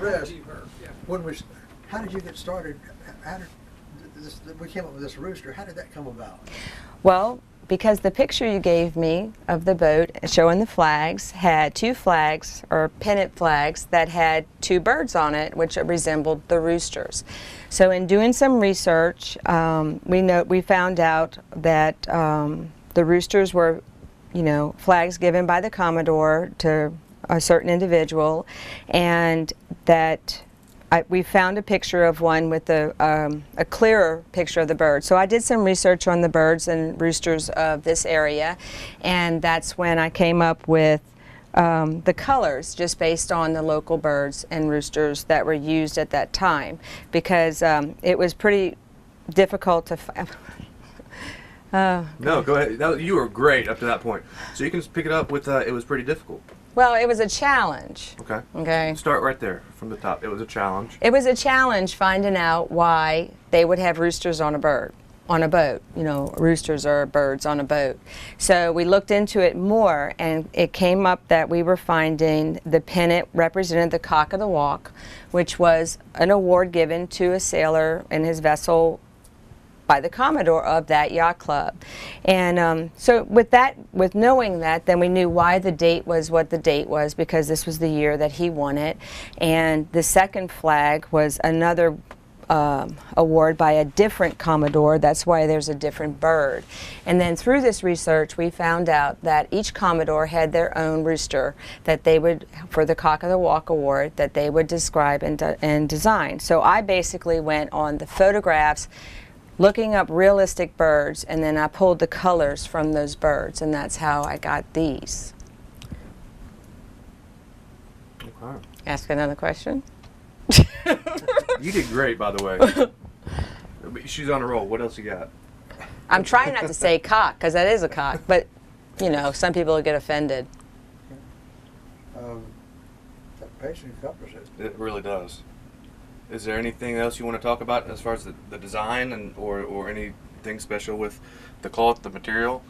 Terez, how did you get started? We came up with this rooster. How did that come about? Well, because the picture you gave me of the boat showing the flags had two flags, or pennant flags, that had two birds on it, which resembled the roosters. So in doing some research, we found out that the roosters were, flags given by the Commodore to a certain individual, and that we found a picture of one with a clearer picture of the bird. So I did some research on the birds and roosters of this area, and that's when I came up with the colors, just based on the local birds and roosters that were used at that time, because it was pretty difficult to find. No, go ahead. You were great up to that point. So you can pick it up with, it was pretty difficult. Well, it was a challenge. Okay. Start right there from the top. It was a challenge. It was a challenge finding out why they would have roosters on a boat. Roosters are birds on a boat. So we looked into it more, and it came up that we were finding the pennant represented the cock of the walk, which was an award given to a sailor in his vessel by the Commodore of that yacht club. And so with knowing that, then we knew why the date was what the date was, because this was the year that he won it. And the second flag was another award by a different Commodore. That's why there's a different bird. And then through this research, we found out that each Commodore had their own rooster that they would, for the Cock of the Walk award, that they would describe and design. So I basically went on the photographs, looking up realistic birds, and then I pulled the colors from those birds, and that's how I got these. Okay. Ask another question. You did great, by the way. She's on a roll. What else you got? I'm trying not to say cock, because that is a cock, but some people get offended. That basically covers it. It really does. Is there anything else you want to talk about as far as the design or anything special with the cloth, the material?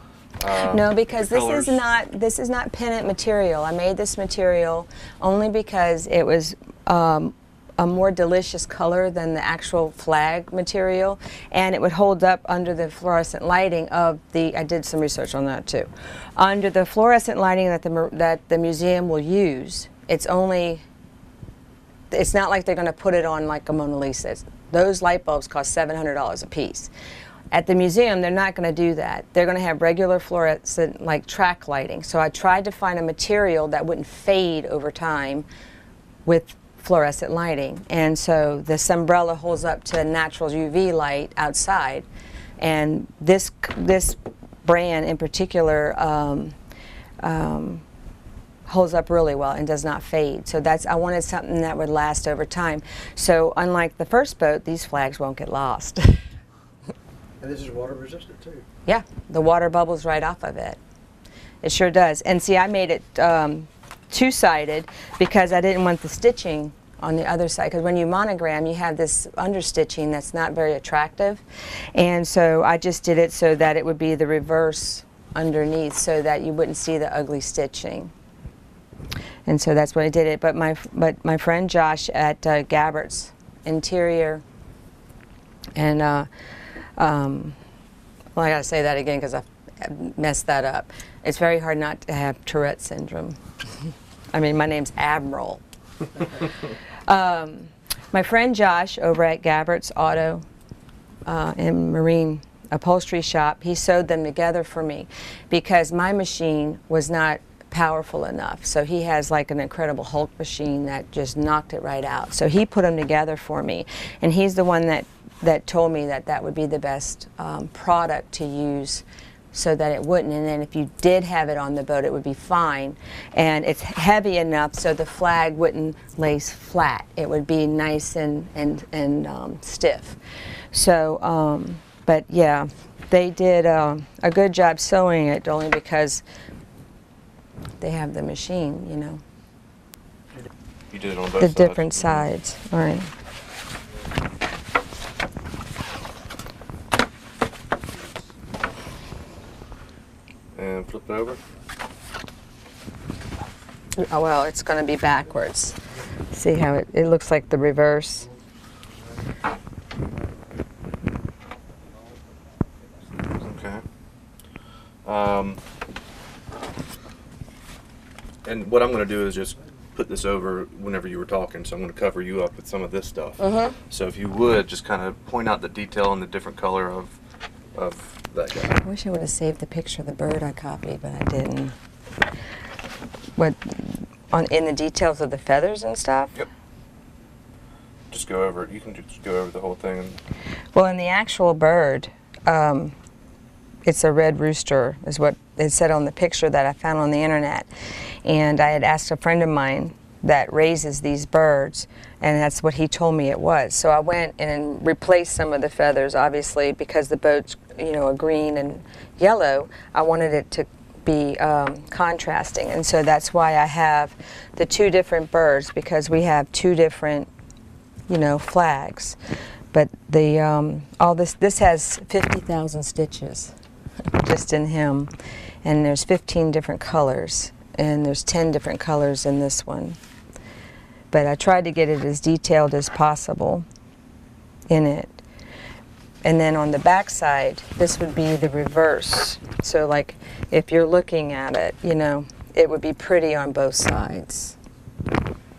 No, because this is not pennant material. I made this material only because it was a more delicious color than the actual flag material, and it would hold up under the fluorescent lighting of the. I did some research on that too. Under the fluorescent lighting that the museum will use, it's not like they're going to put it on like a Mona Lisa. Those light bulbs cost $700 a piece. At the museum, they're not going to do that. They're going to have regular fluorescent, like track lighting. So I tried to find a material that wouldn't fade over time with fluorescent lighting. And so this umbrella holds up to natural UV light outside. And this brand in particular holds up really well and does not fade. So I wanted something that would last over time. So unlike the first boat, these flags won't get lost. And this is water resistant too. Yeah, the water bubbles right off of it. It sure does. And see, I made it two-sided because I didn't want the stitching on the other side, because when you monogram, you have this understitching that's not very attractive. And so I just did it so that it would be the reverse underneath, so that you wouldn't see the ugly stitching. And so that's what I did it. But my friend Josh at Gabbert's Interior, and well, I gotta say that again because I messed that up. It's very hard not to have Tourette syndrome. I mean, my name's Admiral. My friend Josh over at Gabbert's Auto and Marine Upholstery Shop, he sewed them together for me because my machine was not powerful enough. So he has like an Incredible Hulk machine that just knocked it right out. So he put them together for me, and he's the one that told me that would be the best product to use, so that it wouldn't. And then if you did have it on the boat, it would be fine. And it's heavy enough so the flag wouldn't lay flat. It would be nice and stiff. So, but yeah, they did a good job sewing it, only because they have the machine, you know. You did it on both the sides. Different sides, all right. And flip it over. Oh, well, it's going to be backwards. See how it looks like the reverse. Okay. And what I'm going to do is just put this over whenever you were talking, so I'm going to cover you up with some of this stuff. So if you would, just kind of point out the detail and the different color of that guy. I wish I would have saved the picture of the bird I copied, but I didn't. What, in the details of the feathers and stuff? Yep. Just go over it. You can just go over the whole thing. Well, in the actual bird, it's a red rooster, is what it said on the picture that I found on the internet. And I had asked a friend of mine that raises these birds, and that's what he told me it was. So I went and replaced some of the feathers, obviously, because the boat's, you know, a green and yellow. I wanted it to be contrasting, and so that's why I have the two different birds, because we have two different, you know, flags. But the all this has 50,000 stitches just in him, and there's 15 different colors, and there's 10 different colors in this one. But I tried to get it as detailed as possible in it. And then on the back side, this would be the reverse. So like if you're looking at it, you know, it would be pretty on both sides.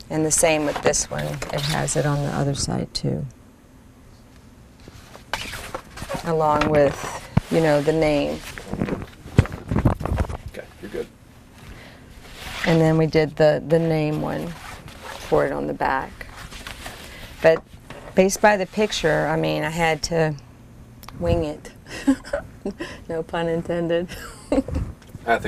And the same with this one. It has it on the other side too. Along with, you know, the name. Okay, you're good. And then we did the name one for it on the back. But based by the picture, I mean, I had to wing it. No pun intended. I think